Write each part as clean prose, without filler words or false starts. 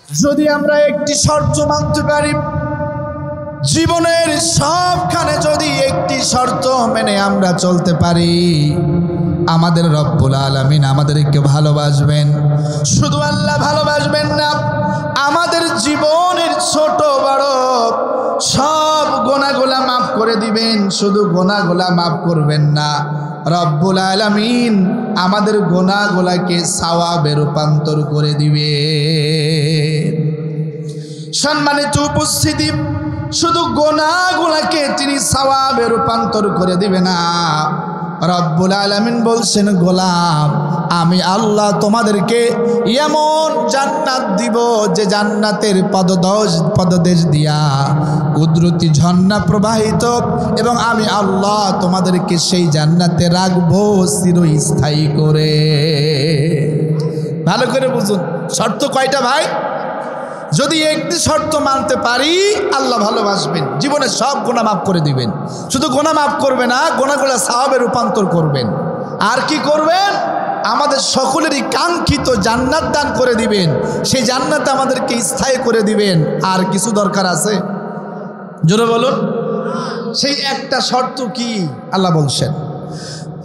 যদি আমরা একটি শর্ত মানতে পারি, জীবনের সবখানে যদি একটি শর্ত মেনে আমরা চলতে পারি, আমাদের রব্বুল আলামিন আমাদেরকে ভালোবাসবেন। শুধু আল্লাহ ভালোবাসবেন না, আমাদের জীবনের ছোট বড় সব গুনাহগুলা মাফ করে দিবেন। শুধু গুনাহগুলা মাফ করবেন না, রব্বুল আলামিন আমাদের গুনাহগুলাকে সওয়াবে রূপান্তর করে দিবেন। সম্মানিত উপস্থিতি, শুধু গুনাহগুলাকে তিনি সওয়াবে রূপান্তর করে দিবেন না, রব্বুল আলামিন বলছেন, গোলাম আমি আল্লাহ তোমাদেরকে এমন জান্নাত দিব যে জান্নাতের পদদেশ দিয়া কুদরতি ঝর্ণা প্রবাহিত, এবং আমি আল্লাহ তোমাদেরকে সেই জান্নাতে রাখবো চিরস্থায়ী করে। ভালো করে বুঝুন, শর্ত কয়টা ভাই? যদি একটি শর্ত মানতে পারি, আল্লাহ ভালোবাসবেন, জীবনের সব গুনাহ মাফ করে দিবেন। শুধু গুনাহ মাফ করবে না, গুনাহগুলো সওয়াবে রূপান্তর করবেন। আর কি করবেন? আমাদের সকলেরই কাঙ্ক্ষিত জান্নাত দান করে দিবেন। সেই জান্নাতে আমাদেরকে স্থায়ী করে দিবেন। আর কিছু দরকার আছে? জোরে বলুন। সেই একটা শর্ত কি? আল্লাহ বলছেন,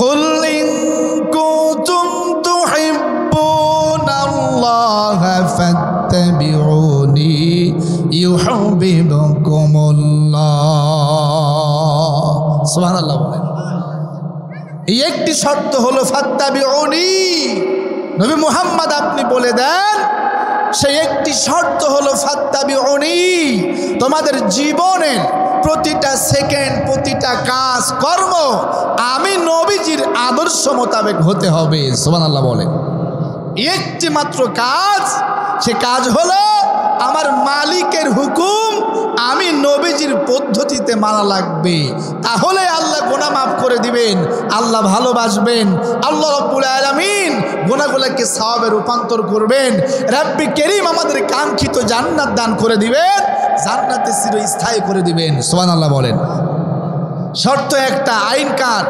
কুল ইন কুনতুম তুহিব্বুনাল্লাহা ফাত্তাবিউনি ইউহিব্বুকুমুল্লাহ। সুবহানাল্লাহ বলেন। এই একটি শর্ত হলো ফাত্তাবিউনি। নবী মুহাম্মদ আপনি বলে দেন, সেই একটি শর্ত হলো ফাত্তাবিউনি। তোমাদের জীবনের প্রতিটা সেকেন্ড, প্রতিটা কাজ কর্ম আমি নবীজির আদর্শ মোতাবেক হতে হবে। সুবহানাল্লাহ বলেন। একটি মাত্র কাজ, সে কাজ হলো আমার মালিকের হুকুম আমি নবীজির পদ্ধতিতে মানা লাগবে। তাহলে আল্লাহ গুনাহ মাফ করে দিবেন, আল্লাহ ভালোবাসবেন, আল্লাহ রাব্বুল আলামিন গুনাহগুলোকে সওয়াবে রূপান্তর করবেন। রাব্বি করিম আমাদের কাঙ্ক্ষিত জান্নাত দান করে দিবেন, জান্নাতে চিরস্থায়ী করে দিবেন। সুবহানাল্লাহ বলেন। শর্ত একটা, আইন কার?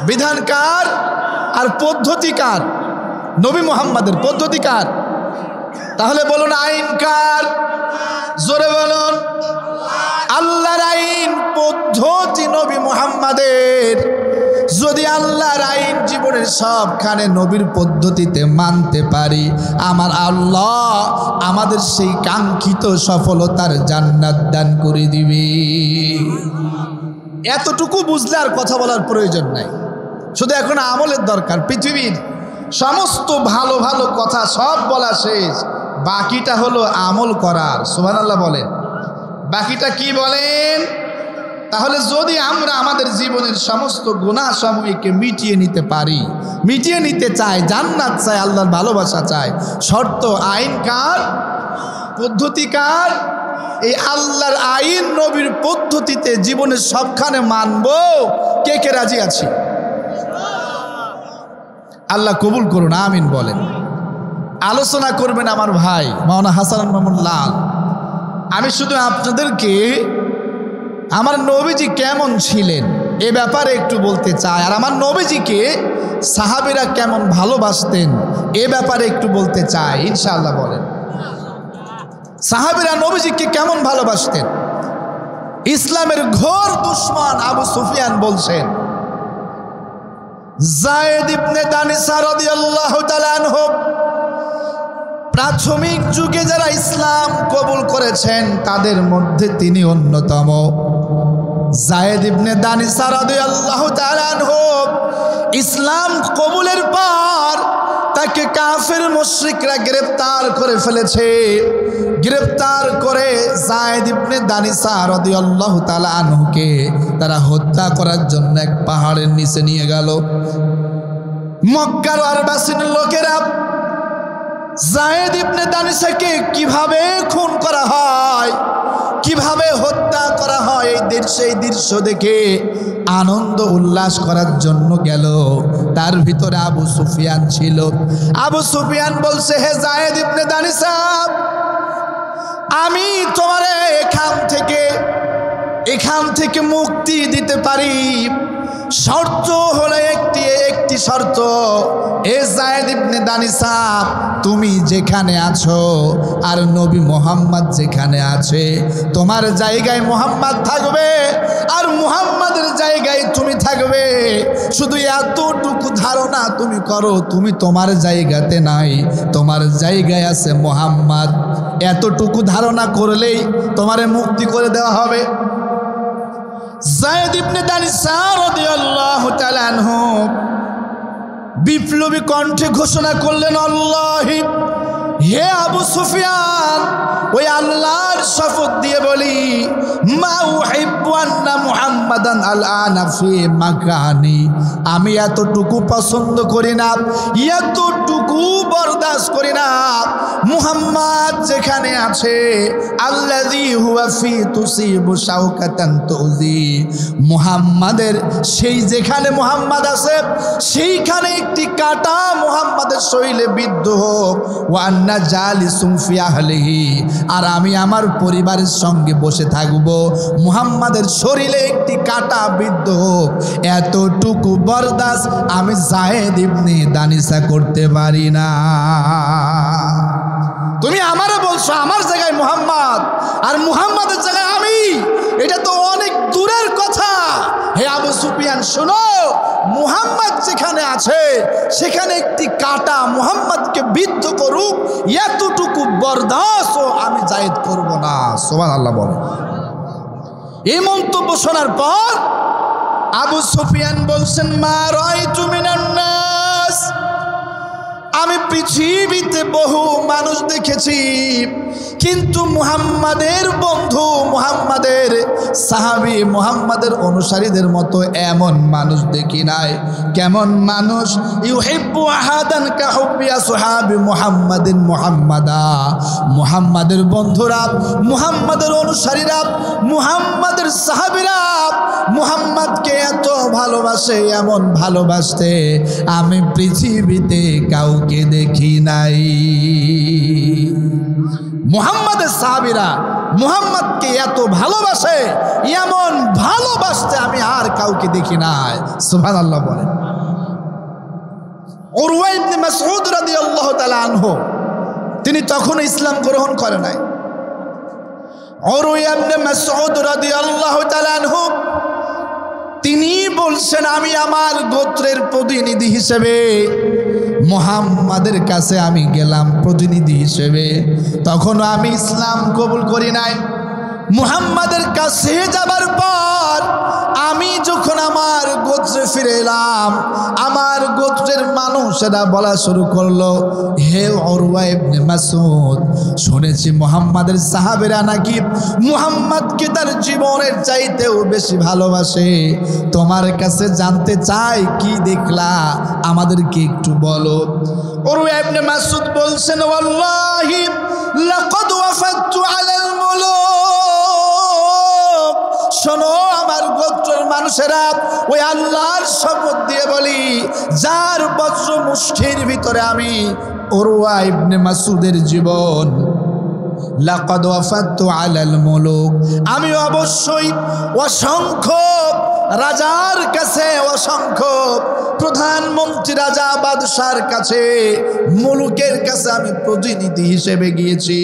বিধান কার? আর পদ্ধতি কার? নবী মুহাম্মাদের। পদ্ধতি কার? তাহলে বলুন আইন কার? জোরে বলুন। আল্লাহর আইন, পদ্ধতি নবী মুহাম্মাদের। যদি আল্লাহর আইন জীবনের সবখানে নবীর পদ্ধতিতে মানতে পারি, আমার আল্লাহ আমাদের সেই কাঙ্ক্ষিত সফলতার জান্নাত দান করে দিবে। এতটুকু বুঝলে আর কথা বলার প্রয়োজন নাই, শুধু এখন আমলের দরকার। পৃথিবীর সমস্ত ভালো ভালো কথা সব বলা শেষ, বাকিটা হলো আমল করার। সুবহানাল্লাহ বলেন। বাকিটা কি বলেন? তাহলে যদি আমরা আমাদের জীবনের সমস্ত গুনাহ সমূহকে মিটিয়ে নিতে পারি, মিটিয়ে নিতে চাই, জান্নাত চাই, আল্লাহর ভালোবাসা চাই, শর্ত আইন কার? পদ্ধতি কার? এই আল্লাহর আইন নবীর পদ্ধতিতে জীবনের সবখানে মানব। কে কে রাজি আছি? আল্লাহ কবুল করুন, আমিন বলেন। আলোচনা করবেন আমার ভাই মাওলানা হাসান মামুন লাল। আমি শুধু আপনাদেরকে আমার নবীজি কেমন ছিলেন এ ব্যাপারে একটু বলতে চাই, আর আমার নবীজিকে সাহাবীরা কেমন ভালোবাসতেন এ ব্যাপারে একটু বলতে চাই। ইনশাআল্লাহ বলেন। সাহাবীরা নবীজিকে কেমন ভালোবাসতেন? ইসলামের ঘোর দুশমন আবু সুফিয়ান বলছেন, যায়েদ ইবনে দানিসা রাদিয়াল্লাহু তাআলা আনহু প্রাথমিক যুগে যারা ইসলাম কবুল করেছেন তাদের মধ্যে তিনি অন্যতম। যায়েদ ইবনে দানিসা রাদিয়াল্লাহু তাআলা আনহু ইসলাম কবুলের পর তাকে কাফের মুশরিকরা গ্রেফতার করে ফেলেছে। গ্রেফতার করে যায়েদ ইবনে দানিসা রাদিয়াল্লাহু তাআলা আনহুকে তারা হত্যা করার জন্য এক পাহাড়ের নিচে নিয়ে গেল। মক্কার আরবাসীন লোকেরা যায়েদ ইবনে দানিসাকে কিভাবে খুন করা হয়, কিভাবে হত্যা করা হয়, এই দৃশ্য দেখে আনন্দ উল্লাস করার জন্য গেল। তার ভিতরে আবু সুফিয়ান ছিল। আবু সুফিয়ান বলছে, হে যায়েদ ইবনে দানিসা, আমি তোমারে এখান থেকে মুক্তি দিতে পারি। শর্ত হলো একটি শর্ত, এ যায়েদ ইবনে দানিসা, তুমি যেখানে আছো আর নবী মুহাম্মদ যেখানে আছে, তোমার জায়গায় মুহাম্মদ থাকবে আর মুহাম্মাদের জায়গায় তুমি থাকবে। শুধু এতটুকু ধারণা তুমি করো, তুমি তোমার জায়গাতে নাই, তোমার জায়গায় আছে মুহাম্মদ। এতটুকু ধারণা করলেই তোমারে মুক্তি করে দেওয়া হবে। যায়েদ ইবনে দানিসা রাদিয়াল্লাহু তাআলা আনহু বিপ্লবী কণ্ঠে ঘোষণা করলেন, আল্লাহি, হে আবু সুফিয়ান, ওই আল্লাহর শপথ দিয়ে বলি, মা উহিব্বু আন্না মুহাম্মাদান আল-আনা ফি মাকানি, আমি এতটুকু পছন্দ করি না, এতটুকু বরদাস্ত করি না, মুহাম্মদ যেখানে আছে, আল্লাযী হুয়া ফি তুসিবু শাওকাতান তুযি, মুহাম্মাদের সেই যেখানে মুহাম্মদ আছে সেইখানে একটি কাঁটা মুহাম্মাদের শরীরে বিদ্ধ হোক, ওয়া আন্না জালিসুম ফি আহলিহি, আর আমি আমার পরিবারের সঙ্গে বসে থাকব, মুহাম্মাদের শরীরে একটি কাঁটা বিদ্ধ হোক, এতটুকু বরদাস্ত আমি যায়েদ ইবনে দানিসা করতে পারি না। তুমি আমারে বলছো আমার জায়গায় মুহাম্মদ আর মুহাম্মাদের জায়গায় আমি, এটা তো অনেক দূরের কথা। হে আবু সুফিয়ান, শোনো, মুহাম্মদ যেখানে আছে সেখানে একটি কাঁটা মুহাম্মদকে বিদ্ধ করুক, এতটুকু বরদাস্ত আমি যায়েদ করব না। সুবহানাল্লাহ বলে। এই মন্তব্য শোনার পর আবু সুফিয়ান বলছেন, মা রাআইতু মিনান নাস, আমি পৃথিবীতে বহু মানুষ দেখেছি, কিন্তু মুহাম্মাদের বন্ধু, মুহাম্মাদের সাহাবী, মুহাম্মাদের অনুসারীদের মতো এমন মানুষ দেখি নাই। কেমন মানুষ? ইউহিব্বু আহাদান কা হুব্বি আসহাবি মুহাম্মাদিন মুহাম্মাদা, মুহাম্মাদের বন্ধুরা, মুহাম্মাদের অনুসারীরা, মুহাম্মাদের সাহাবীরা মুহাম্মাদকে এত ভালোবাসে, এমন ভালোবাসতে আমি পৃথিবীতে কাউকে দেখি নাই। মুহাম্মাদের সাহাবীরা মুহাম্মদকে এত ভালোবাসে, এমন ভালোবাসতে আমি আর কাউকে দেখি নাই। সুবহানাল্লাহ বলেন। উরওয়া ইবনে মাসউদ রাদিয়াল্লাহু তাআলা আনহু, তিনি তখন ইসলাম গ্রহণ করে নাই। উরওয়া ইবনে মাসউদ রাদিয়াল্লাহু তাআলা আনহু তিনি বলছেন, আমি আমার গোত্রের প্রতিনিধি হিসেবে মুহাম্মাদের কাছে আমি গেলাম প্রতিনিধি হিসেবে, তখনও আমি ইসলাম কবুল করি নাই। মুহাম্মাদের কাছে যাবার পর আমি যখন আমার গোত্রে ফিরে এলাম, আমার গোত্রের মানুষেরা বলা শুরু করলো, হে উরওয়া ইবনে মাসউদ, শুনেছি মুহাম্মাদের সাহাবীরা নাকি মুহাম্মাদকে তার জীবনের চাইতেও বেশি ভালোবাসে, তোমার কাছে জানতে চাই কি দেখলা, আমাদেরকে একটু বলো। উরওয়া ইবনে মাসউদ বলছেন, ওয়াল্লাহি লাকাদ ওয়াফাতু আলাল মুলুক, শোনো আমার গোত্রের মানুষেরা, ওই আল্লাহর শপথ দিয়ে বলি, যার বজ্র মুষ্টির ভিতরে আমি উরওয়া ইবনে মাসউদের জীবন, লাকাদ ওয়াফাতু আলাল মুলুক, আমি অবশ্যই অসংখ্য রাজার কাছে, অসংখ্য প্রধানমন্ত্রী, রাজা বাদশার কাছে, মুলুকের কাছে আমি প্রতিনিধি হিসেবে গিয়েছি।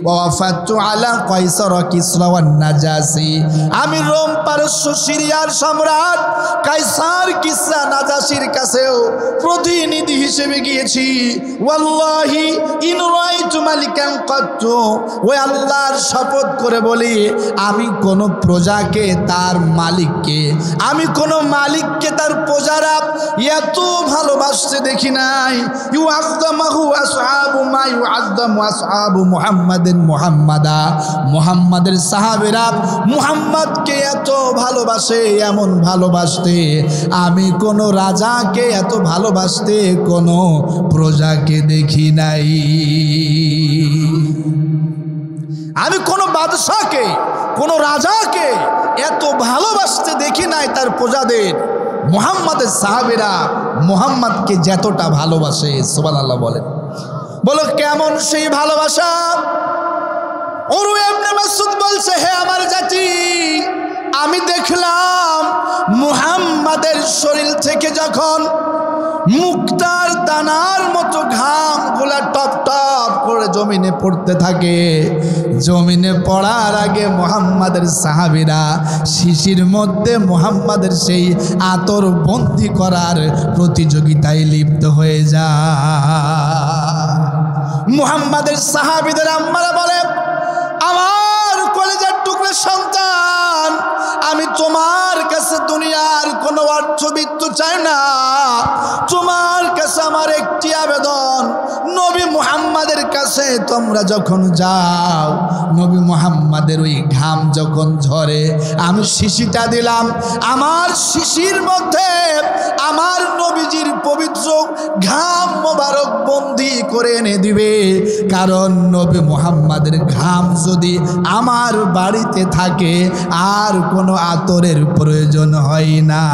ওয়াফাতু আলা কায়সার কিসরা ওয়ান নাজাসি, আমি রোম পারস্য সিরিয়ার সম্রাট কায়সার কিসরা নাজাসির কাছেও প্রতিনিধি হিসেবে গিয়েছি। ওয়াল্লাহি ইন রাআইতু মালিকান কাত্তু, ওই আল্লাহর শপথ করে বলি, আমি কোন প্রজাকে তার মালিককে, আমি কোন মালিককে তার প্রজারা এত ভালোবাসতে দেখি নাই। ইউআযযামু আসহাবু মা ইউআযযামু আসহাবু মুহাম্মাদিন মুহাম্মাদা, মুহাম্মাদের সাহাবীরা মুহাম্মদকে এত ভালোবাসে, এমন ভালোবাসতে আমি কোন রাজাকে এত ভালোবাসতে কোন প্রজাকে দেখি নাই। আমি কোন বাদশাকে, কোন রাজাকে এত ভালোবাসতে দেখি নাই তার প্রজাদের। মুহাম্মাদের সাহাবীরা মুহাম্মদকে যতটা ভালোবাসে, সুবহানাল্লাহ বলেন। বলো কেমন সেই ভালোবাসা? উরওয়া ইবনে মাসউদ বলছে, হে আমার জাতি, আমি দেখলাম মুহাম্মাদের শরীর থেকে যখন মুক্তার দানার মতো ঘাম গুলা টপ টপ করে জমিনে পড়তে থাকে, জমিনে পড়ার আগে মুহাম্মাদের সাহাবীরা শিশির মধ্যে মুহাম্মাদের সেই আতর বন্দি করার প্রতিযোগিতায় লিপ্ত হয়ে যায়। মুহাম্মাদের সাহাবীদের আম্মারা বলে, আমার কলেজার টুকরা সন্তান, আমি তোমার কাছে দুনিয়ার কোনো অর্থবিত্ত চাই না, তোমার কাছে আমার একটি আবেদন, নবী মুহাম্মাদের কাছে তোমরা যখন যাও, নবী মুহাম্মাদের ওই ঘাম যখন ঝরে, আমি শিশিটা দিলাম, আমার শিশির মধ্যে আমার নবীজির পবিত্র ঘাম মোবারক বন্দি করে এনে দিবে। কারণ নবী মুহাম্মাদের ঘাম যদি আমার বাড়িতে থাকে আর কোনো আতরের প্রয়োজন হয় না।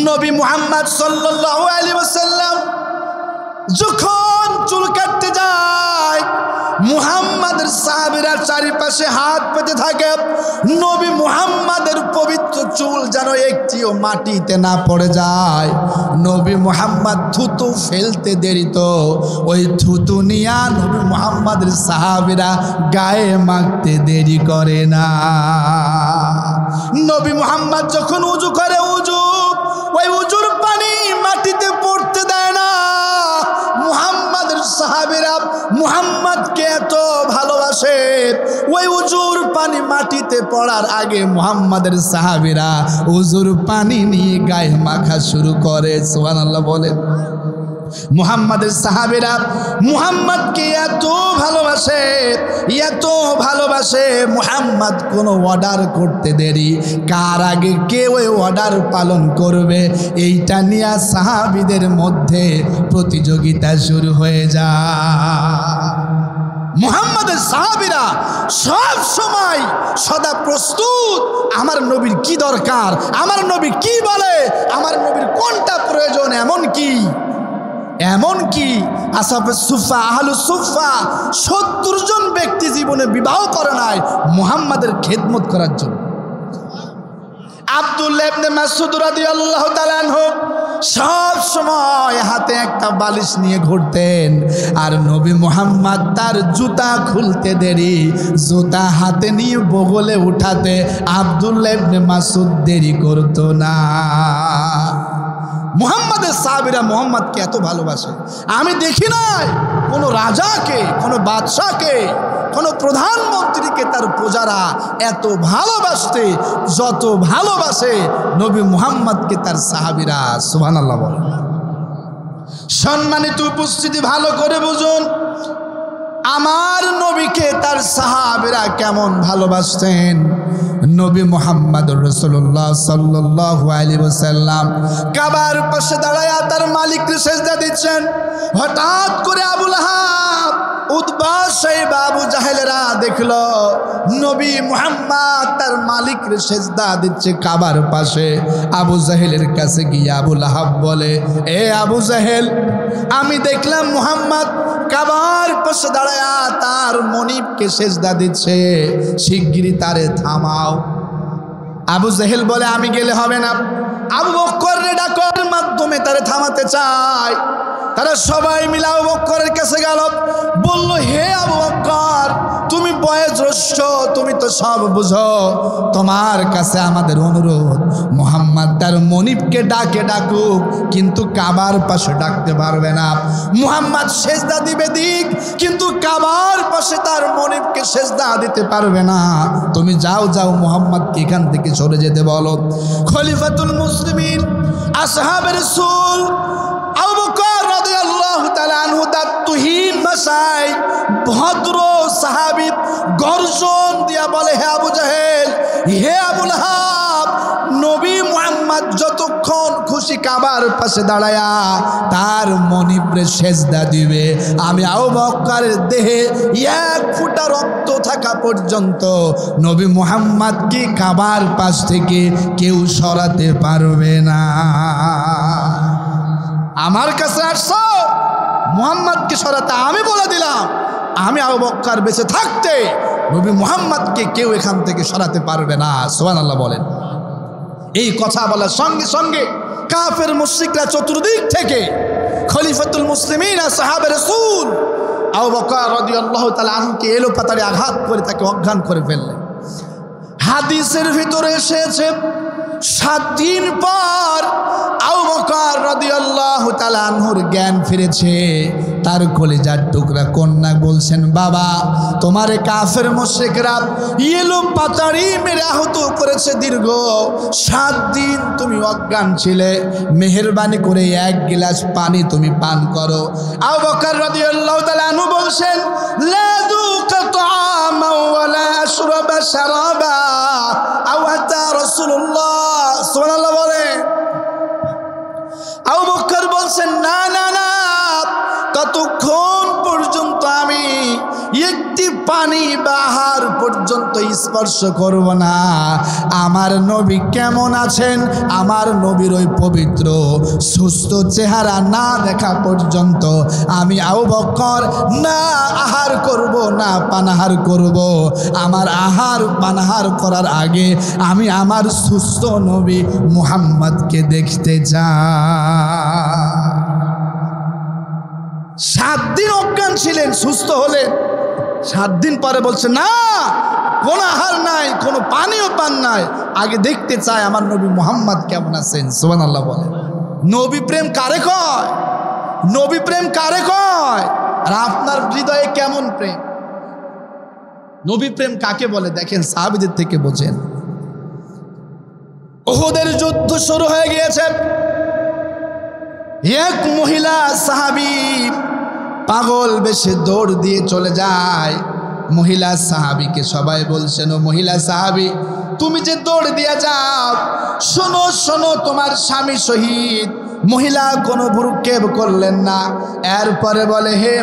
নবী মুহাম্মদ সাল্লাল্লাহু আলাইহি ওয়াসাল্লাম যখন চুল কাটতে যায়, মুহাম্মাদের সাহাবীরা চারিপাশে হাত পেতে থাকে, নবী মুহাম্মাদের পবিত্র চুল যেন একটিও মাটিতে না পড়ে যায়। নবী মুহাম্মদ থুতু ফেলতে দেরি তো ওই থুতু নিয়া নবী মুহাম্মাদের সাহাবীরা গায়ে মাখতে দেরি করে না। নবী মুহাম্মদ যখন উজু করে, ওই উজুর পানি মাটিতে পড়তে দেয় না। মুহাম্মাদের সাহাবীরা মুহাম্মদকে এত ভালোবাসে, ওই উজুর পানি মাটিতে পড়ার আগে মুহাম্মাদের সাহাবীরা উজুর পানি নিয়ে গায়ে মাখা শুরু করে। সুবহানাল্লাহ বলেন। মুহাম্মাদের সাহাবীরা মুহাম্মদকে এত ভালোবাসে, এত ভালোবাসে, মুহাম্মদ কোনো অর্ডার করতে দেরি, কার আগে কে ওই অর্ডার পালন করবে, এইটা নিয়ে সাহাবীদের মধ্যে প্রতিযোগিতা শুরু হয়ে যায়। মুহাম্মাদের সাহাবীরা সব সময় সদা প্রস্তুত, আমার নবীর কি দরকার, আমার নবী কি বলে, আমার নবীর কোনটা প্রয়োজন। এমনকি আসহাবে সুফা, আহলুস সুফা ৭০ জন ব্যক্তি জীবনে বিবাহ করে নাই মুহাম্মাদের খেদমত করার জন্য। আব্দুল্লাহ ইবনে মাসউদ রাদিয়াল্লাহু তাআলা আনহু সব সময় হাতে একটা বালিশ নিয়ে ঘুরতেন, আর নবী মুহাম্মদ তার জুতা খুলতে দেরি, জুতা হাতে নিয়ে বগলে উঠাতে আব্দুল্লাহ ইবনে মাসউদ দেরি করতো না। মুহাম্মাদের সাহাবীরা মুহাম্মদকে এত ভালোবাসে, আমি দেখি নাই কোনো রাজাকে, কোনো বাদশাকে, কোনো প্রধানমন্ত্রীকে তার প্রজারা এত ভালোবাসতে যত ভালোবাসে নবী মুহাম্মদকে তার সাহাবীরা। সুবহানাল্লাহ বলেন। সম্মানিত উপস্থিতি, ভালো করে বুঝুন, আমার নবীকে তার সাহাবীরা কেমন ভালোবাসতেন। নবী মুহাম্মদ রাসূলুল্লাহ সাল্লাল্লাহু আলাইহি ওয়াসাল্লাম কাবার পাশে দাঁড়ায়া তার মালিককে সিজদা দিচ্ছেন। হঠাৎ করে আবু লাহাব, উতবা, শাইবা, আবু জাহেলেরা দেখলো নবী মুহাম্মদ তার মালিককে সিজদা দিচ্ছে কাবার পাশে। আবু জাহেলের কাছে গিয়ে আবু লাহাব বলে, এ আবু জাহেল, আমি দেখলাম মুহাম্মদ কাবার পাশে দাঁড়ায়া তার মনিবকে সিজদা দিচ্ছে, শিগগিরই তারে থামাও। আবু জাহেল বলে, আমি গেলে হবে না, আবু বকরের ডাকের মাধ্যমে তারে থামাতে চাই। তারা সবাই মিলে আবু বকরের কাছে গেল, বলল, হে আবু বকর, তুমি বয়োজ্যেষ্ঠ, তুমি তো সব বুঝো, তোমার কাছে আমাদের অনুরোধ, মুহাম্মদ তার মনিবকে ডাকুক, কিন্তু কাবার পাশে ডাকতে পারবে না। মুহাম্মদ সিজদা দিবে দিক, কিন্তু কাবার পাশে তার মনিবকে সিজদা দিতে পারবে না। তুমি যাও মুহাম্মদকে এখান থেকে সরে যেতে বলো। খলিফাতুল মুসলিমিন আসহাবে রাসূল আবু বকর রাদিয়াল্লাহু তাআলা আনহু দাতুহীন ভাষায় ভদ্র সাহাবী গর্জন দিয়া বলে, হে আবু জাহেল, হে আবু লাহাব, নবী মুহাম্মদ যতক্ষণ খুশি কাবার পাশে দাঁড়ায়া তার মনিবরে সিজদা দিবে, আমি আবু বকরের দেহে 1 ফোঁটা রক্ত থাকা পর্যন্ত নবী মুহাম্মদকে কাবার পাশ থেকে কেউ সরাতে পারবে না। আমার কাছে আসছো মুহাম্মদকে সরাতে, আমি বলে দিলাম, আমি আবু বকর বেঁচে থাকতে নবী মুহাম্মদকে কেউ এখান থেকে সরাতে পারবে না। সুবহানাল্লাহ বলেন। এই কথা বলার সঙ্গে সঙ্গে কাফের মুশরিকরা চতুর্দিক থেকে খলিফাতুল মুসলিমিন সাহাবে রাসূল আবু বকর রাদিয়াল্লাহু তাআলা আনহুকে এলো পাতাড়ে আঘাত করে তাকে অজ্ঞান করে ফেললেন। হাদিসের ভিতরে এসেছে 7 দিন পর আবু বকর রাদিয়াল্লাহু তাআলা আনহুর জ্ঞান ফিরেছে। তার কলিজার টুকরা কন্যা বলছেন, বাবা তোমারে কাফের মুশরিকরা এলো পাতাড়ি মেরে আহত করেছে, দীর্ঘ 7 দিন তুমি অজ্ঞান ছিলে, মেহেরবানি করে 1 গ্লাস পানি তুমি পান করো। আবু বকর রাদিয়াল্লাহু তাআলা আনহু বলছেন, লা দুকা তাআমা ওয়ালা আশরাবা শারাবা আও হাত্তা রাসূলুল্লাহ সুবহানাল্লাহ বলে। আবু বকর বলছেন, না না না, ততক্ষণ পর্যন্ত আমি একটি পানি বা আহার পর্যন্ত স্পর্শ করব না। আমার নবী কেমন আছেন, আমার নবীর ওই পবিত্র সুস্থ চেহারা না দেখা পর্যন্ত আমি আবু বকর না আহার করব না পানাহার করব। আমার আহার পানাহার করার আগে আমি আমার সুস্থ নবী মুহাম্মদকে দেখতে চাই। 7 দিন অজ্ঞান ছিলেন, সুস্থ হলেন। 7 দিন পরে বলছে, না কোনো আহার নাই, কোনো পানিও পান নাই, আগে দেখতে চাই আমার নবী মুহাম্মদ কেমন আছেন। সুবহানাল্লাহ বলে। নবী প্রেম কারে কয়? নবী প্রেম কারে কয়? আর আপনার হৃদয়ে কেমন প্রেম? নবী প্রেম কাকে বলে দেখেন, সাহাবীদের থেকে বোঝেন। উহুদের যুদ্ধ শুরু হয়ে গিয়েছে। এক মহিলা সাহাবী পাগল বেশে দৌড় দিয়ে চলে যায়। মহিলা সাহাবীকে সবাই বলছেন, ও মহিলা সাহাবী তুমি যে দৌড় দিয়ে যাও, শোনো শোনো তোমার স্বামী শহীদ। মহিলা কোনো ভ্রুক্ষেপ করলেন না। এরপরে বলে, হে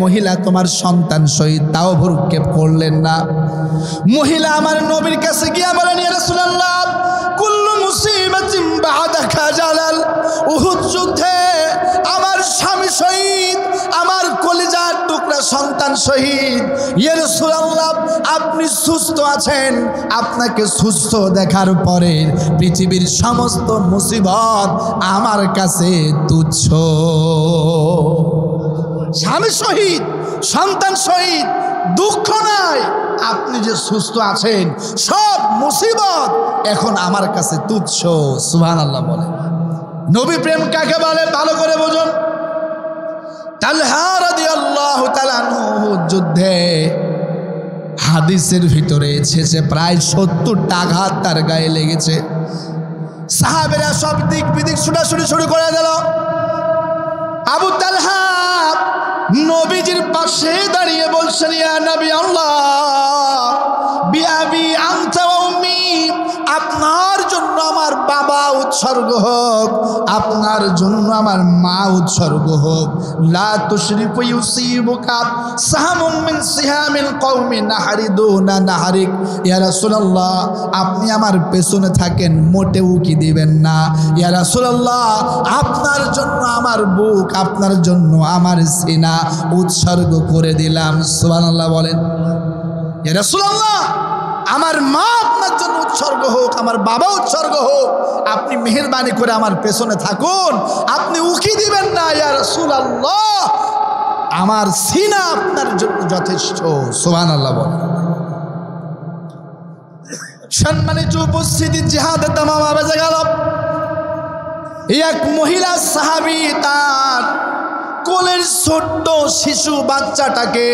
মহিলা তোমার সন্তান শহীদ, তাও ভ্রুক্ষেপ করলেন না। মহিলা আমার নবীর কাছে গিয়া বলেন, ইয়া রাসূলুল্লাহ কুল্লু মুসিবাতিন বা'দাকা জালাল, উহুদ যুদ্ধে আমার স্বামী শহীদ, আমার কলিজার টুকরা সন্তান শহীদ। ইয়া রাসূলুল্লাহ আপনি সুস্থ আছেন, আপনাকে সুস্থ দেখার পরে পৃথিবীর সমস্ত মুসিবত আমার কাছে তুচ্ছ। স্বামী শহীদ, সন্তান শহীদ, দুঃখ নাই, আপনি যে সুস্থ আছেন, সব মুসিবত এখন আমার কাছে তুচ্ছ। সুবহানাল্লাহ বলে। নবী প্রেম কাকে বলে ভালো করে বুঝুন। তালহা রাদিয়াল্লাহু তাআলা আনহু যুদ্ধে হাদিসের ভিতরে এসেছে প্রায় 70টা আঘাত তার গায়ে লেগেছে। সাহাবেরা সব দিক বিদিক ছুটাছুটি শুরু করে দিল। আবু তালহা নবীজির পাশে দাঁড়িয়ে বলছেন, ইয়া নবী আল্লাহ বিআবি আনতা ওয়া উম্মি, আপনার জন্য আমার বাবা উৎসর্গ হোক, আপনার জন্য আমার মা উৎসর্গ হোক। লা তুশরিকু ইউসিবুকা সাহামুম মিন সিহামিল কওমি নাহরিদুনা নাহরিক। ইয়া রাসূলুল্লাহ আপনি আমার পেছনে থাকেন, মোটেও কি দিবেন না। ইয়া রাসূলুল্লাহ আপনার জন্য আমার বুক, আপনার জন্য আমার সিনা উৎসর্গ করে দিলাম। সুবহানাল্লাহ বলেন। ইয়া রাসূলুল্লাহ আমার মা আপনার জন্য উৎসর্গ হোক, আমার বাবা উৎসর্গ হোক, আপনি মেহেরবানি করে আমার পেছনে থাকুন, আপনি উকি দিবেন না। ইয়া রাসূলুল্লাহ আমার সিনা আপনার জন্য যথেষ্ট। সুবহানাল্লাহ বলেন। সম্মানিত উপস্থিতি, জিহাদে তামামা বেজে গেল। এক মহিলা সাহাবী তার কোলের ছোট্ট শিশু বাচ্চাটাকে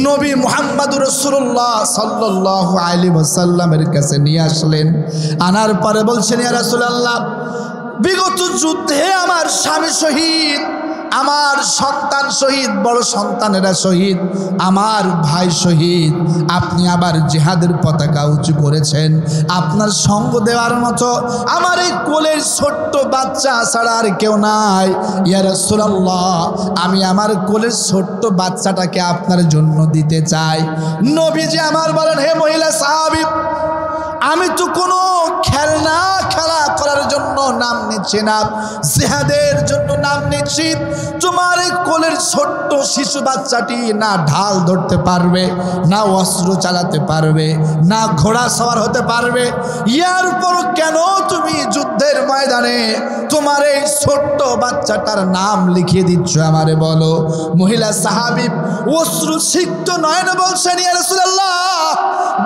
নবী মুহাম্মদুর রাসূলুল্লাহ সাল্লাল্লাহু আলাইহি ওয়াসাল্লামের কাছে নিয়ে আসলেন। আনার পরে বলছেন, ইয়া রাসূলুল্লাহ বিগত যুদ্ধে আমার স্বামী শহীদ, আমার সন্তান শহীদ, বড় সন্তানেরা শহীদ, আমার ভাই শহীদ, আপনি আবার জিহাদের পতাকা উঁচু করেছেন, আপনার সঙ্গ দেওয়ার মতো আমার এই কোলের ছোট্ট বাচ্চা ছাড়া আর কেউ নাই। ইয়া রাসূলুল্লাহ আমি আমার কোলের ছোট্ট বাচ্চাটাকে আপনার জন্য দিতে চাই। নবীজি আমার বলেন, হে মহিলা সাহাবী আমি তো কোনো খেলা করার জন্য নাম নিচ্ছি না, জিহাদের জন্য নাম নিচ্ছি। তোমার এই কোলের ছোট্ট শিশু বাচ্চাটি না ঢাল ধরতে পারবে, না অস্ত্র চালাতে পারবে, না ঘোড়া সওয়ার হতে পারবে। ইয়ার পর কেন তুমি যুদ্ধের ময়দানে তোমার এই ছোট্ট বাচ্চাটার নাম লিখিয়ে দিচ্ছ আমারে বলো? মহিলা সাহাবী অশ্রুসিক্ত নয়নে বলছেন, ইয়া রাসূলুল্লাহ,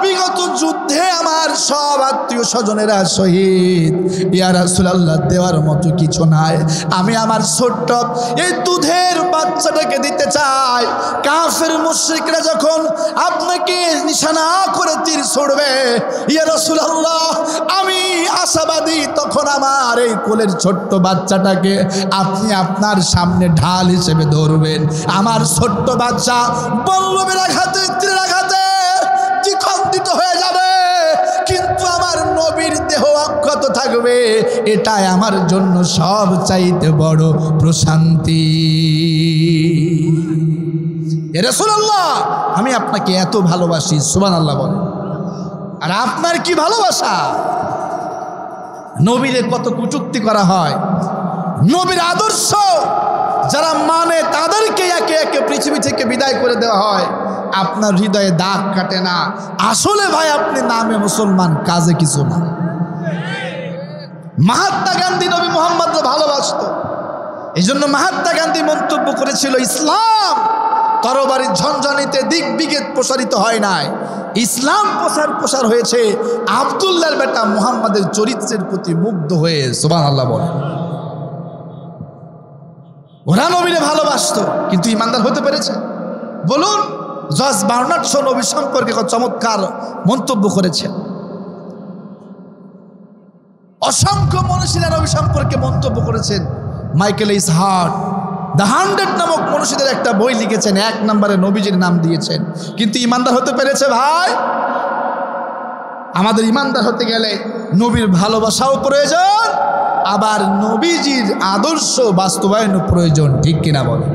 বিগত যুদ্ধে আমার সব আত্মীয় স্বজনেরা শহীদ, ইয়া রাসূলুল্লাহ, দেওয়ার মতো কিছু নাই। আমি আমার ছোট্ট এই দুধের বাচ্চাটাকে দিতে চাই। কাফের মুশরিকরা যখন আপনাকে নিশানা করে তীর ছুড়বে, ইয়া রাসূলুল্লাহ, আমি আশাবাদী তখন আমার এই কোলের ছোট্ট বাচ্চাটাকে আপনি আপনার সামনে ঢাল হিসেবে ধরবেন। আমার ছোট্ট বাচ্চা বল্লমের আঘাতে, তীরের আঘাতে দ্বিখণ্ডিত হয়ে যাবে, কিন্তু আমার নবীর দেহ অক্ষত থাকবে। এটাই আমার জন্য সব চাইতে বড় প্রশান্তি। এ রাসূলুল্লাহ, আমি আপনাকে এত ভালোবাসি, সুবহানাল্লাহ বলেন। আর আপনার কি ভালোবাসা! নবীরে কত কটূক্তি করা হয়। নবীর আদর্শ যারা মানে তাদেরকে একে একে পৃথিবী থেকে বিদায় করে দেওয়া হয়। আপনার হৃদয়ে দাগ কাটে না। আসলে ভাই আপনি নামে মুসলমান, কাজে কিছু না। মহাত্মা গান্ধী নবী মুহাম্মদকে ভালোবাসত। এই জন্য মহাত্মা গান্ধী মন্তব্য করেছিল, ইসলাম তরবারির ঝনঝনিতে দিক বিগত প্রসারিত হয় নাই, ইসলাম প্রসার হয়েছে আব্দুল্লাহর বেটা মুহাম্মাদের চরিত্রের প্রতি মুগ্ধ হয়ে। সুবহানাল্লাহ বলেন। ওরা নবীরে ভালোবাসত, কিন্তু ইমানদার হতে পেরেছে? বলুন। জর্জ বার্নার্ড শো নবী সম্পর্কে চমৎকার মন্তব্য করেছেন। অসংখ্য মনীষীরা নবী সম্পর্কে মন্তব্য করেছেন। মাইকেল এইস হার্ট দ্য 100 নামক মনীষীদের একটা বই লিখেছেন, 1 নম্বরে নবীজির নাম দিয়েছেন। কিন্তু ইমানদার হতে পেরেছে? ভাই, আমাদের ইমানদার হতে গেলে নবীর ভালোবাসাও প্রয়োজন, আবার নবীজির আদর্শ বাস্তবায়নও প্রয়োজন। ঠিক কিনা বলেন?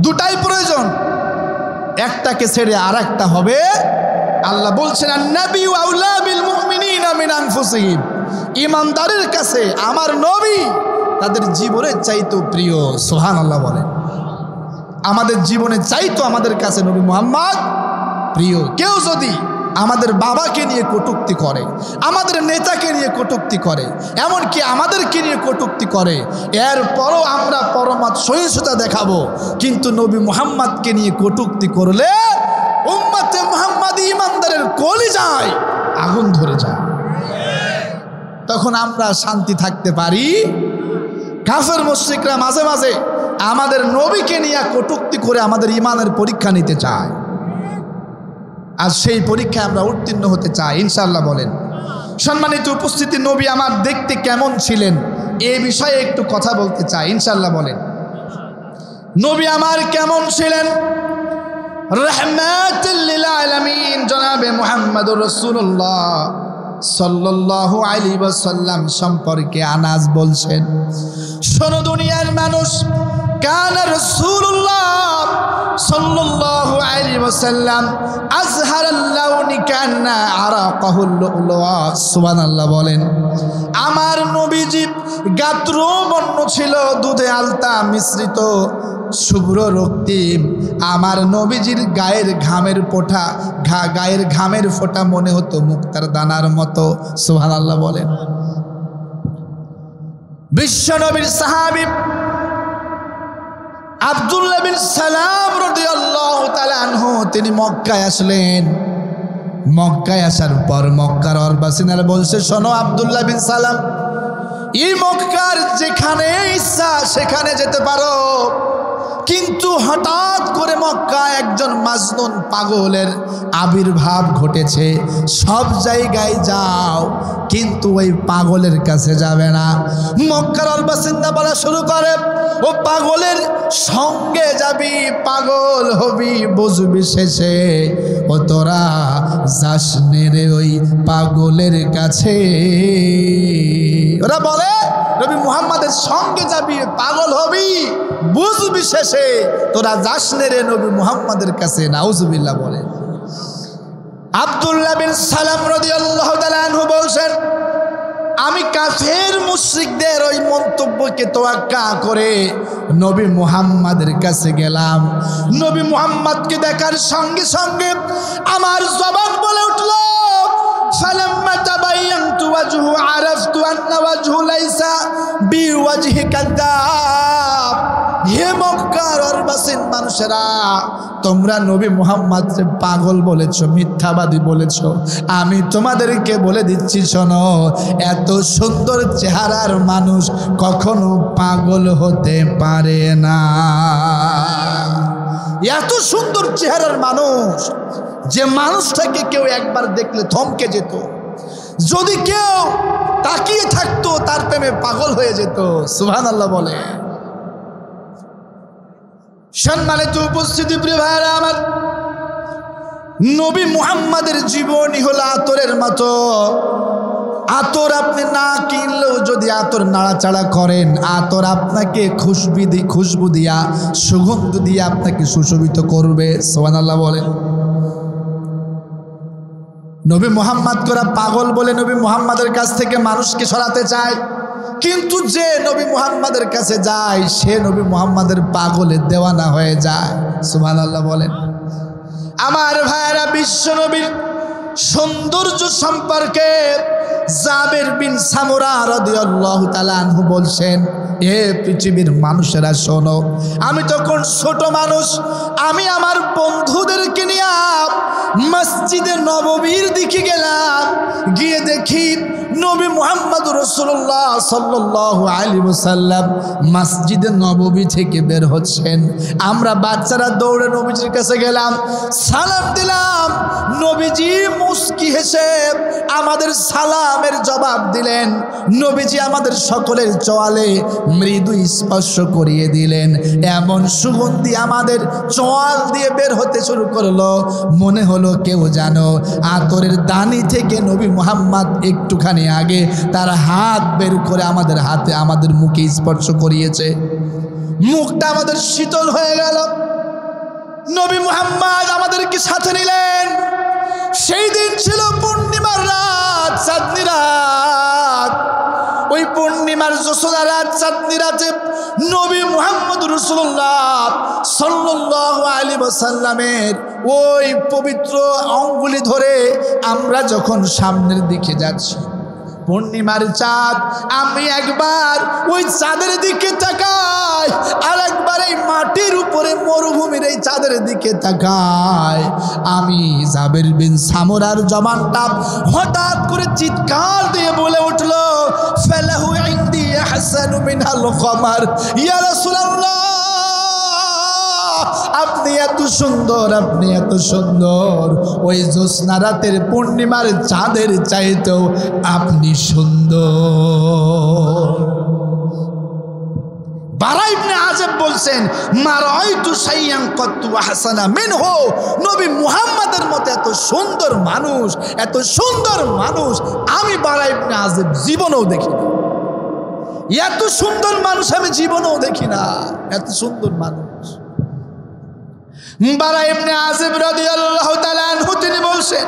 দুটাই প্রয়োজন, একটাকে ছেড়ে আর একটা হবে। আল্লাহ বলছেন, আন-নাবিয়্যু আওলা বিল মুমিনিনা মিন আনফুসিহিম, ইমানদারের কাছে আমার নবী তাদের জীবনের চাইতেও প্রিয়। সুবহানাল্লাহ বলেন। আমাদের জীবনের চাইতো আমাদের কাছে নবী মুহাম্মদ প্রিয়। কেউ যদি আমাদের বাবাকে নিয়ে কটূক্তি করে, আমাদের নেতাকে নিয়ে কটূক্তি করে, এমনকি আমাদেরকে নিয়ে কটূক্তি করে, এরপরও আমরা পরমাৎ সহিষ্ণুতা দেখাবো। কিন্তু নবী মুহাম্মদকে নিয়ে কটূক্তি করলে উম্মতে মুহাম্মাদি ইমানদারের কলিজায় আগুন ধরে যায়। তখন আমরা শান্তি থাকতে পারি। কাফের মুশরিকরা মাঝে মাঝে আমাদের নবীকে নিয়ে কটূক্তি করে আমাদের ইমানের পরীক্ষা নিতে চায়। আর সেই পরীক্ষায় আমরা উত্তীর্ণ হতে চাই ইনশাআল্লাহ বলেন। সম্মানিত উপস্থিতি, নবী আমার দেখতে কেমন ছিলেন এই বিষয়ে একটু কথা বলতে চাই ইনশাআল্লাহ বলেন। নবী আমার কেমন ছিলেন? রাহমাতুল লিল আলামিন জনাবে মুহাম্মদুর রাসূলুল্লাহ সাল্লাল্লাহু আলাইহি ওয়াসাল্লাম সম্পর্কে আনাস বলছেন, শোনো দুনিয়ার মানুষ, কানা রাসূলুল্লাহ সাল্লাল্লাহু আলাইহি ওয়াসাল্লাম আযহারাল লাউনি কান্না আরাকাহুল লুলুয়া। সুবহানাল্লাহ বলেন। আমার নবীজি গাত্র বর্ণ ছিল দুধে আলতা মিশ্রিত, শুভ্র রক্তিম। আমার নবীজির গায়ের ঘামের ফোঁটা মনে হতো মুক্তার দানার মতো। সুবহানাল্লাহ বলেন। বিশ্ব নবীর সাহাবী আব্দুল্লাহ বিন সালাম রাদিয়াল্লাহু তাআলা আনহু তিনি মক্কায় আসলেন। মক্কায় আসার পর মক্কার বাসিন্দারা বলছে, শোনো আব্দুল্লাহ বিন সালাম, এই মক্কার যেখানে ইচ্ছা সেখানে যেতে পারো, কিন্তু হঠাৎ করে মক্কায় একজন মাজনুন পাগলের আবির্ভাব ঘটেছে। সব জায়গায় যাও, কিন্তু ওই পাগলের কাছে যাবে না। মক্কার বাসিন্দা বলা শুরু করে, ও পাগলের সঙ্গে যাবি, পাগল হবি, বুঝবি শেষে ও তোরা যাস রে ওই পাগলের কাছে। ওরা বলে নবী মুহাম্মাদের সঙ্গে যাবি, পাগল হবি, বুঝবি শেষে তোরা যাস রে নবী মুহাম্মাদের কাছে। নাউজুবিল্লাহ বলে। আব্দুল্লাহ বিন সালাম রাদিয়াল্লাহু তাআলা আনহু বলছেন, আমি কাফের মুশরিকদের ওই মন্তব্যকে তোয়াক্কা করে নবী মুহাম্মাদের কাছে গেলাম। নবী মুহাম্মদকে দেখার সঙ্গে সঙ্গে আমার জবান বলে উঠল, ফালাম্মা তাবায়্যানতু ওয়াজহু আরাফতু আন্না ওয়াজহু লাইসা বিওয়াজহি কাযাব। হে মক্কার অরবাসীন মানুষেরা, তোমরা নবী মুহাম্মদকে পাগল বলেছো, মিথ্যাবাদী বলেছো। আমি তোমাদেরকে বলে দিচ্ছি, শোনো, এত সুন্দর চেহারার মানুষ কখনো পাগল হতে পারে না। এত সুন্দর চেহারার মানুষ, যে মানুষটাকে কেউ একবার দেখলে থমকে যেত, যদি কেউ তাকিয়ে থাকতো তার প্রেমে পাগল হয়ে যেত। সুবহানাল্লাহ বলে। সম্মানিত উপস্থিতি, প্রিয় ভাইরা আমার, নবী মুহাম্মাদের জীবনই হলো আতরের মতো। আতর আপনি না কিনলেও যদি আতর নাড়াচাড়া করেন, আতর আপনাকে খুশবু দিয়া, সুগন্ধ দিয়া আপনাকে সুশোভিত করবে। সুবহানাল্লাহ বলেন। নবী মুহাম্মদ করা পাগল বলে নবী মুহাম্মাদের কাছ থেকে মানুষকে সরাতে চায়, কিন্তু যে নবী মুহাম্মাদের কাছে যায় সে নবী মুহাম্মাদের পাগলের দেওয়ানা হয়ে যায়। সুবহানাল্লাহ বলেন। আমার ভাইরা, বিশ্ব নবীর সৌন্দর্য সম্পর্কে জাবের বিন সামুরা রাদিয়াল্লাহু তাআলা আনহু বলছেন, হে পৃথিবীর মানুষেরা শোনো, আমি তখন ছোট মানুষ, আমি আমার বন্ধুদেরকে নিয়ে মসজিদে নববীর দিকে গেলাম। গিয়ে দেখি নবী মুহাম্মদ রাসূলুল্লাহ সাল্লাল্লাহু আলাইহি ওয়াসাল্লাম মসজিদে নববী থেকে বের হচ্ছেন। আমরা বাচ্চারা দৌড়ে নবীজির কাছে গেলাম, সালাম দিলাম। নবীজি মুস্কি হেসে আমাদের সালামের জবাব দিলেন। নবীজি আমাদের সকলের চোয়ালে মৃদু স্পর্শ করিয়ে দিলেন। এমন সুগন্ধি আমাদের চোয়াল দিয়ে বের হতে শুরু করলো, মনে হলো কেউ জানো আতরের দানি থেকে নবী মুহাম্মদ একটুখানি আগে তার হাত বের করে আমাদের হাতে, আমাদের মুখে স্পর্শ করিয়েছে। মুখটা আমাদের শীতল হয়ে গেল। নবী মুহাম্মদ আমাদেরকে সাথে নিলেন। সেই দিন ছিল পূর্ণিমার রাত, চাঁদনি রাত। ওই পূর্ণিমার জোছনা রাত, চাঁদনি রাতে নবী মুহাম্মদ রাসূলুল্লাহ সাল্লাল্লাহু আলাইহি ওয়াসাল্লামের ওই পবিত্র আঙ্গুলি ধরে আমরা যখন সামনের দিকে যাচ্ছি, পূর্ণিমার চাঁদ, আমি একবার ওই চাঁদের দিকে তাকাই, আর একবার এই মাটির উপরে মরুভূমির এই চাঁদের দিকে তাকাই। আমি জাবের বিন সামুরার জবানটা হঠাৎ করে চিৎকার দিয়ে বলে উঠল, ফালাহু ইনদি আহসানু মিনাল কমার, ইয়া রাসূলুল্লাহ, আপনি এত সুন্দর, আপনি এত সুন্দর, ওই জ্যোৎস্না রাতের পূর্ণিমার চাঁদের চাইতেও আপনি সুন্দর। বারা ইবনে আযিব বলছেন, মা রাআইতু শাইআন কাত্তু আহসানা মিনহু, নবী মুহাম্মাদের মতো এত সুন্দর মানুষ, এত সুন্দর মানুষ আমি বারা ইবনে আযিব জীবনেও দেখি না। এত সুন্দর মানুষ আমি জীবনেও দেখি না, এত সুন্দর মানুষ। বারা ইবনে আযিব রাদিয়াল্লাহু তাআলা আনহু তিনি বলছেন,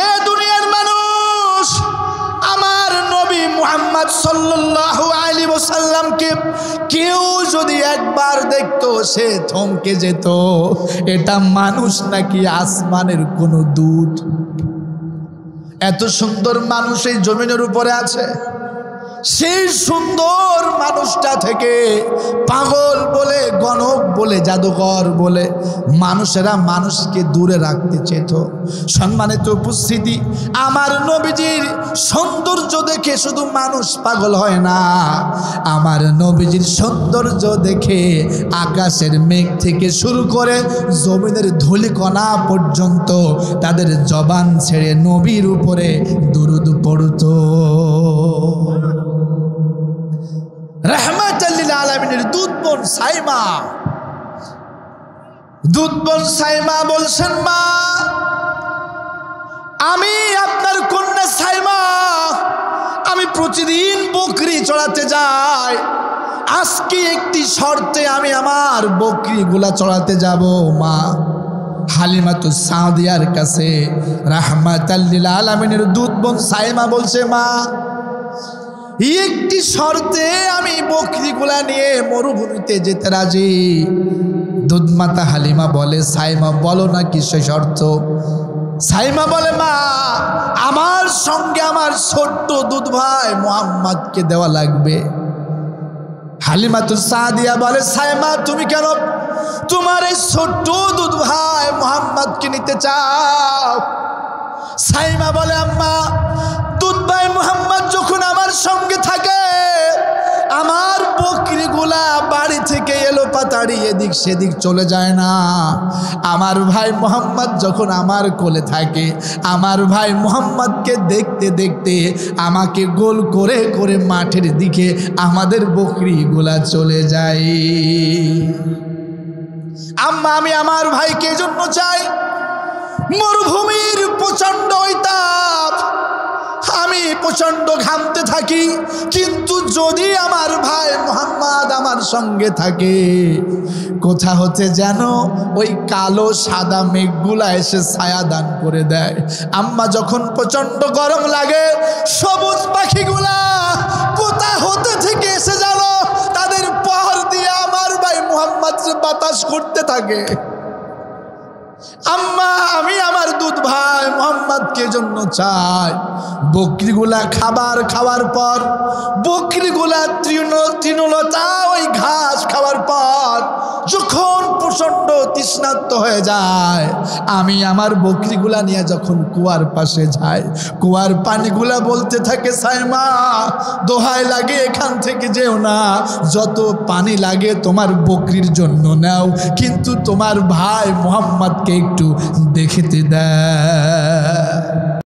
এ দুনিয়ার মানুষ, আমার নবী মুহাম্মদ সাল্লাল্লাহু আলাইহি ওয়াসাল্লামকে কেউ যদি একবার দেখতো সে থমকে যেত, এটা মানুষ নাকি আসমানের কোনো দূত। এত সুন্দর মানুষ এই জমিনের উপরে আছে। সেই সুন্দর মানুষটা থেকে পাগল বলে, গণক বলে, জাদুকর বলে মানুষেরা মানুষকে দূরে রাখতে চেত। সম্মানিত উপস্থিতি, আমার নবীজির সৌন্দর্য দেখে শুধু মানুষ পাগল হয় না, আমার নবীজির সৌন্দর্য দেখে আকাশের মেঘ থেকে শুরু করে জমিনের ধূলিকণা পর্যন্ত তাদের জবান ছেড়ে নবীর উপরে দুরূদ পড়তো। রাহমাতাল লিল আলামিনের দুধ বোন সাইমা, দুধ বোন সাইমা বলছেন, মা, আমি আপনার কন্যা সাইমা, আমি প্রতিদিন বকরি চড়াতে যাই। আজকে একটি শর্তে আমি আমার বকরিগুলা চড়াতে যাব। মা, হালিমাতুস সাদিয়ার কাছে রাহমাতাল লিল আলামিনের দুধ বোন সাইমা বলছে, মা একটি শর্তে আমি বকরিগুলা নিয়ে মরুভূমিতে যেতে রাজি। দুধমাতা হালিমা বলে, সাইমা বলো না কি সে শর্ত? সাইমা বলে, মা আমার সঙ্গে আমার ছোট্ট দুধ ভাই মুহাম্মদকে দেওয়া লাগবে। হালিমাতুস সাদিয়া বলে, সাইমা তুমি কেন তোমার এই ছোট্ট দুধ ভাই মুহাম্মদকে নিতে চাও? সাইমা বলে, আম্মা দুধ ভাই মুহাম্মদ যখন আমার সঙ্গে থাকে, আমার বকরিগুলা বাড়ি থেকে এলো পাতাড়ি এদিক সেদিক চলে যায় না। আমার ভাই মুহাম্মদ যখন আমার কোলে থাকে, আমার ভাই মুহাম্মদকে দেখতে দেখতে আমাকে গোল করে করে মাঠের দিকে আমাদের বকরিগুলা চলে যায়। আম্মা আমি আমার ভাইকে জন্য চাই। মরুভূমির প্রচণ্ড তাপ, আমি প্রচণ্ড ঘামতে থাকি, কিন্তু যদি আমার ভাই মুহাম্মদ আমার সঙ্গে থাকে, কোথা হতে যেন ওই কালো সাদা মেঘগুলা এসে ছায়া দান করে দেয়। আম্মা যখন প্রচণ্ড গরম লাগে, সবুজ পাখিগুলা কোথা হতে থেকে এসে যেন তাদের পাহাড় দিয়ে আমার ভাই মুহাম্মদ বাতাস করতে থাকে। আম্মা আমি আমার দুধ ভাই মুহাম্মদকে জন্য চাই। বকরিগুলা খাবার খাওয়ার পর, বকরিগুলা তৃণলতা ওই ঘাস খাওয়ার পর যখন প্রচণ্ড তৃষ্ণার্ত হয়ে যায়, আমি আমার বকরিগুলা নিয়ে যখন কুয়ার পাশে যাই, কুয়ার পানিগুলা বলতে থাকে, সাইমা দোহাই লাগে এখান থেকে যেও না, যত পানি লাগে তোমার বকরির জন্য নাও, কিন্তু তোমার ভাই মুহাম্মদকে একটু দেখতে দেয়।